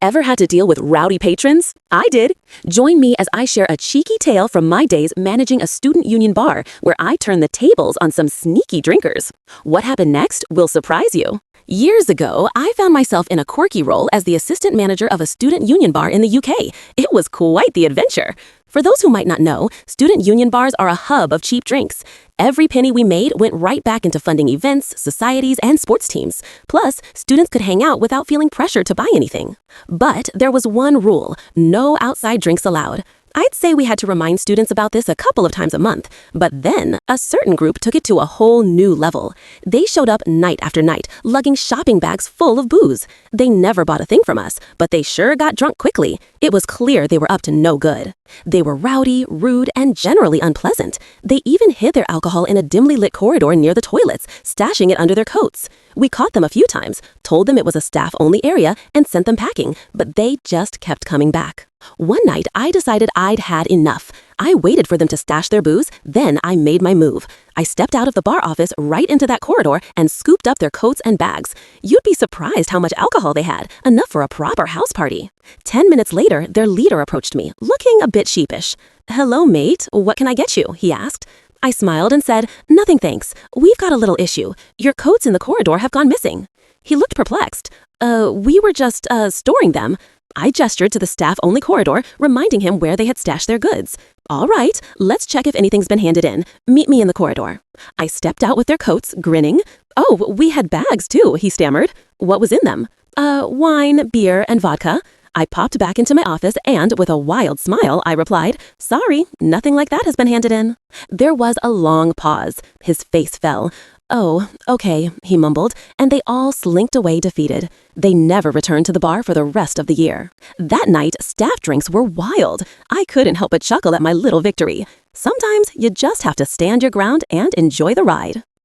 Ever had to deal with rowdy patrons? I did. Join me as I share a cheeky tale from my days managing a student union bar where I turned the tables on some sneaky drinkers. What happened next will surprise you. Years ago, I found myself in a quirky role as the assistant manager of a student union bar in the UK. It was quite the adventure. For those who might not know, student union bars are a hub of cheap drinks. Every penny we made went right back into funding events, societies, and sports teams. Plus, students could hang out without feeling pressured to buy anything. But there was one rule: no outside drinks allowed. I'd say we had to remind students about this a couple of times a month, but then a certain group took it to a whole new level. They showed up night after night, lugging shopping bags full of booze. They never bought a thing from us, but they sure got drunk quickly. It was clear they were up to no good. They were rowdy, rude, and generally unpleasant. They even hid their alcohol in a dimly lit corridor near the toilets, stashing it under their coats. We caught them a few times, told them it was a staff-only area, and sent them packing, but they just kept coming back. One night, I decided I'd had enough. I waited for them to stash their booze, then I made my move. I stepped out of the bar office right into that corridor and scooped up their coats and bags. You'd be surprised how much alcohol they had, enough for a proper house party. 10 minutes later, their leader approached me, looking a bit sheepish. "Hello, mate, what can I get you?" he asked. I smiled and said, "Nothing thanks. We've got a little issue. Your coats in the corridor have gone missing." He looked perplexed. We were just, storing them." I gestured to the staff-only corridor, reminding him where they had stashed their goods. "All right, let's check if anything's been handed in. Meet me in the corridor." I stepped out with their coats, grinning. "Oh, we had bags too," he stammered. "What was in them?" Wine, beer, and vodka." I popped back into my office and, with a wild smile, I replied, "Sorry, nothing like that has been handed in." There was a long pause. His face fell. "Oh, okay," he mumbled, and they all slinked away defeated. They never returned to the bar for the rest of the year. That night, staff drinks were wild. I couldn't help but chuckle at my little victory. Sometimes you just have to stand your ground and enjoy the ride.